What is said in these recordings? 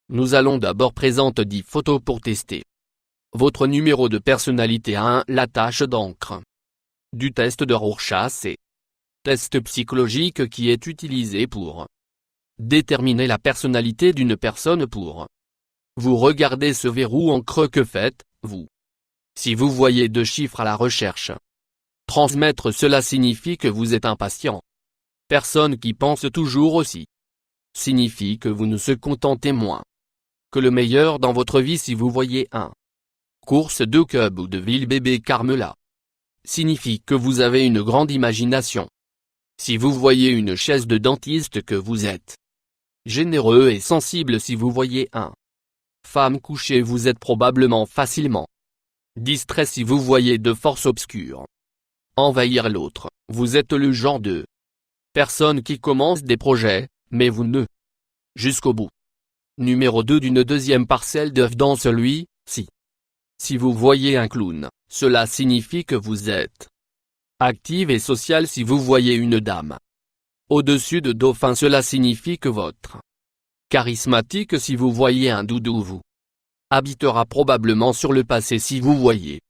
Nous allons d'abord présenter 10 photos pour tester votre numéro de personnalité. 1. La tache d'encre. Du test de Rorschach. C'est test psychologique qui est utilisé pour déterminer la personnalité d'une personne. Pour vous regardez ce verrou en creux, que faites-vous? Si vous voyez 2 chiffres à la recherche, transmettre, cela signifie que vous êtes impatient. Personne qui pense toujours aussi signifie que vous ne se contentez moins que le meilleur dans votre vie. Si vous voyez un course de cub ou de ville bébé Carmela, signifie que vous avez une grande imagination. Si vous voyez une chaise de dentiste, que vous êtes généreux et sensible. Si vous voyez un femme couchée, vous êtes probablement facilement distrait. Si vous voyez de forces obscures envahir l'autre, vous êtes le genre de personne qui commence des projets, mais vous ne jusqu'au bout. Numéro 2. D'une deuxième parcelle d'œuf dans celui-ci. Si vous voyez un clown, cela signifie que vous êtes active et sociale. Si vous voyez une dame au-dessus de dauphin, cela signifie que votre charismatique. Si vous voyez un doudou, vous habitera probablement sur le passé. Si vous voyez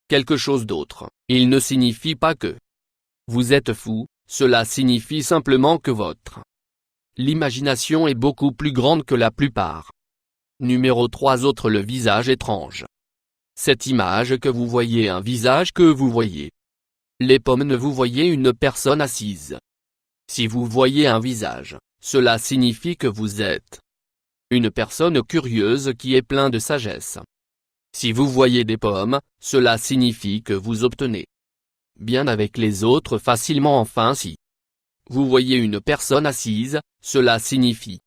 quelque chose d'autre, il ne signifie pas que vous êtes fou, cela signifie simplement que votre l'imagination est beaucoup plus grande que la plupart. Numéro 3. Autre, le visage étrange. Cette image que vous voyez, un visage que vous voyez les pommes, ne vous voyez une personne assise. Si vous voyez un visage, cela signifie que vous êtes une personne curieuse qui est plein de sagesse. Si vous voyez des pommes, cela signifie que vous obtenez bien avec les autres facilement. Enfin, si vous voyez une personne assise, cela signifie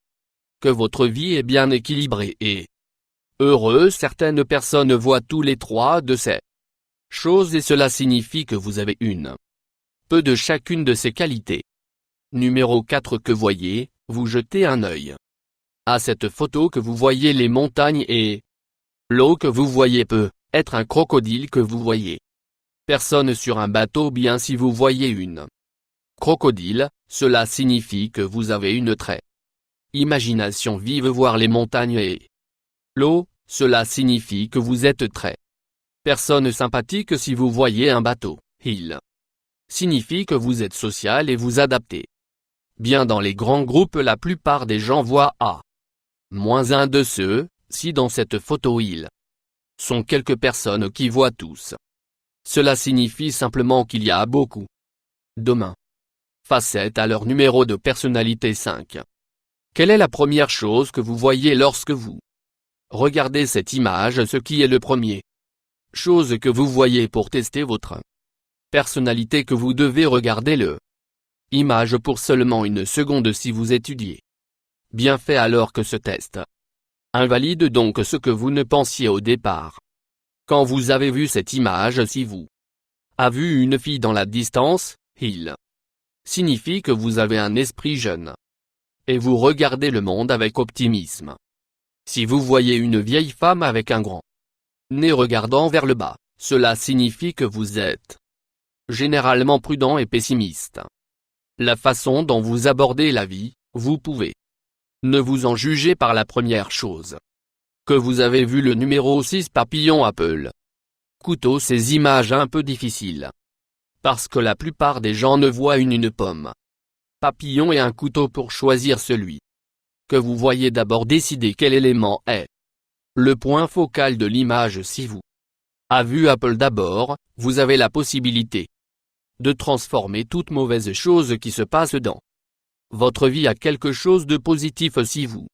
que votre vie est bien équilibrée et heureuse. Certaines personnes voient tous les 3 de ces choses et cela signifie que vous avez une peu de chacune de ces qualités. Numéro 4. Que voyez-vous? Jetez un œil à cette photo. Que vous voyez les montagnes et l'eau. Que vous voyez peut être un crocodile. Que vous voyez personne sur un bateau. Bien, si vous voyez une crocodile, cela signifie que vous avez une très imagination vive. Voir les montagnes et l'eau, cela signifie que vous êtes très personne sympathique. Si vous voyez un bateau, il signifie que vous êtes social et vous adaptez bien dans les grands groupes. La plupart des gens voient -1 de ceux-ci dans cette photo. Ils sont quelques personnes qui voient tous. Cela signifie simplement qu'il y a beaucoup de facettes à leur numéro de personnalité. 5. Quelle est la première chose que vous voyez lorsque vous regardez cette image? Ce qui est le premier chose que vous voyez pour tester votre personnalité. Que vous devez regarder le image pour seulement 1 seconde si vous étudiez bien fait, alors que ce test invalide donc ce que vous ne pensiez au départ. Quand vous avez vu cette image, si vous avez vu une fille dans la distance, il signifie que vous avez un esprit jeune et vous regardez le monde avec optimisme. Si vous voyez une vieille femme avec un grand nez regardant vers le bas, cela signifie que vous êtes généralement prudent et pessimiste. La façon dont vous abordez la vie, vous pouvez ne vous en juger par la première chose que vous avez vu. Le numéro 6. Papillon, Apple, couteau. Ces images un peu difficiles parce que la plupart des gens ne voient une pomme, papillon et un couteau. Pour choisir celui que vous voyez, d'abord décidez quel élément est le point focal de l'image. Si vous avez vu Apple d'abord, vous avez la possibilité de transformer toute mauvaise chose qui se passe dans votre vie à quelque chose de positif. Si vous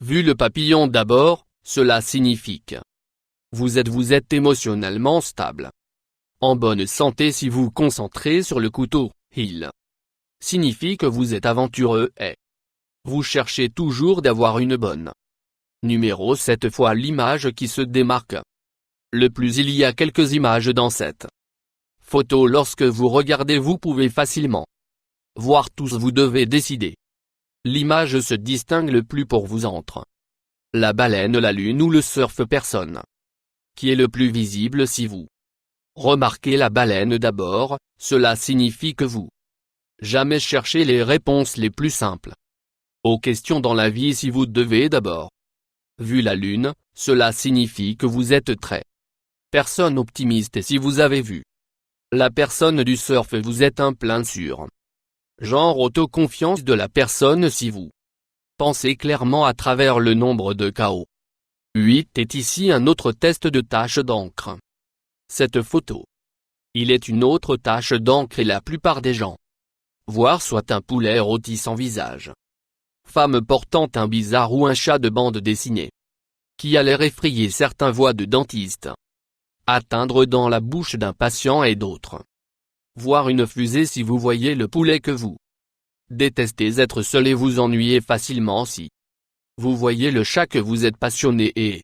avez vu le papillon d'abord, cela signifie que vous êtes émotionnellement stable, en bonne santé. Si vous vous concentrez sur le couteau, il signifie que vous êtes aventureux et vous cherchez toujours d'avoir une bonne numéro. Cette fois l'image qui se démarque le plus. Il y a quelques images dans cette photo. Lorsque vous regardez, vous pouvez facilement voir tous. Vous devez décider l'image se distingue le plus pour vous entre la baleine, la lune ou le surf. Personne qui est le plus visible. Si vous remarquez la baleine d'abord, cela signifie que vous jamais cherchez les réponses les plus simples aux questions dans la vie. Si vous devez d'abord Vu la lune, cela signifie que vous êtes très personne optimiste et si vous avez vu la personne du surf vous êtes un plein sur genre autoconfiance de la personne si vous pensez clairement à travers le nombre de KO. 8 est ici un autre test de tache d'encre. Cette photo. Il est une autre tache d'encre et la plupart des gens voir soit un poulet rôti sans visage. Femme portant un bizarre ou un chat de bande dessinée. Qui a l'air effrayé certains voix de dentiste. Atteindre dans la bouche d'un patient et d'autres. Voir une fusée si vous voyez le poulet que vous détestez être seul et vous ennuyez facilement si vous voyez le chat que vous êtes passionné et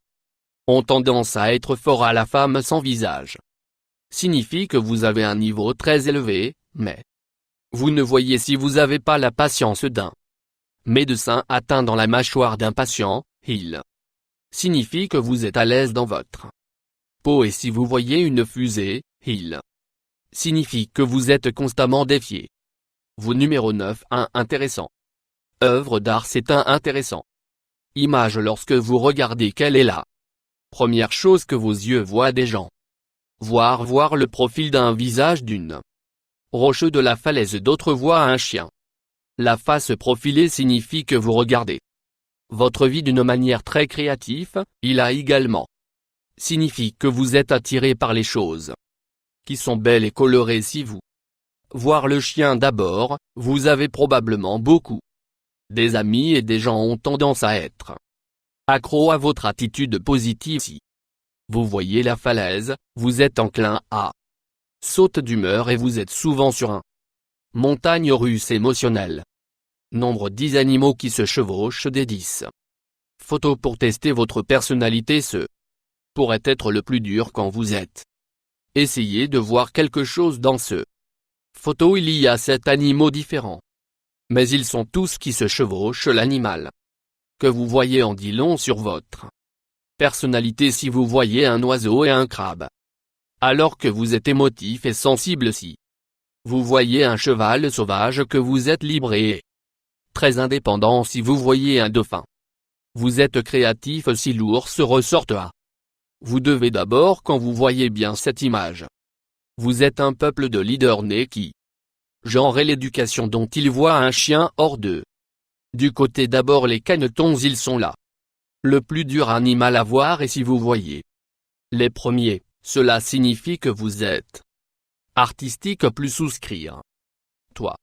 ont tendance à être fort à la femme sans visage. Signifie que vous avez un niveau très élevé, mais vous ne voyez si vous n'avez pas la patience d'un médecin atteint dans la mâchoire d'un patient, il signifie que vous êtes à l'aise dans votre peau et si vous voyez une fusée, il signifie que vous êtes constamment défié. Vous numéro 9 un intéressant. Œuvre d'art c'est un intéressant. Image lorsque vous regardez quelle est la première chose que vos yeux voient des gens. Voir le profil d'un visage d'une roche de la falaise d'autres voient un chien. La face profilée signifie que vous regardez votre vie d'une manière très créative, il a également signifie que vous êtes attiré par les choses qui sont belles et colorées si vous voir le chien d'abord, vous avez probablement beaucoup des amis et des gens ont tendance à être accro à votre attitude positive si vous voyez la falaise, vous êtes enclin à sauter d'humeur et vous êtes souvent sur un montagne russe émotionnelle. Nombre 10 animaux qui se chevauchent des 10. Photo pour tester votre personnalité ce pourrait être le plus dur quand vous êtes. Essayez de voir quelque chose dans ce photo il y a 7 animaux différents. Mais ils sont tous qui se chevauchent l'animal que vous voyez en dit long sur votre personnalité si vous voyez un oiseau et un crabe. Alors que vous êtes émotif et sensible si vous voyez un cheval sauvage que vous êtes libre et très indépendant si vous voyez un dauphin. Vous êtes créatif si l'ours ressorte à vous devez d'abord quand vous voyez bien cette image. Vous êtes un peuple de leaders nés qui genre et l'éducation dont ils voient un chien hors d'eux. Du côté d'abord les canetons ils sont là. Le plus dur animal à voir et si vous voyez les premiers, cela signifie que vous êtes artistique plus souscrire. Toi.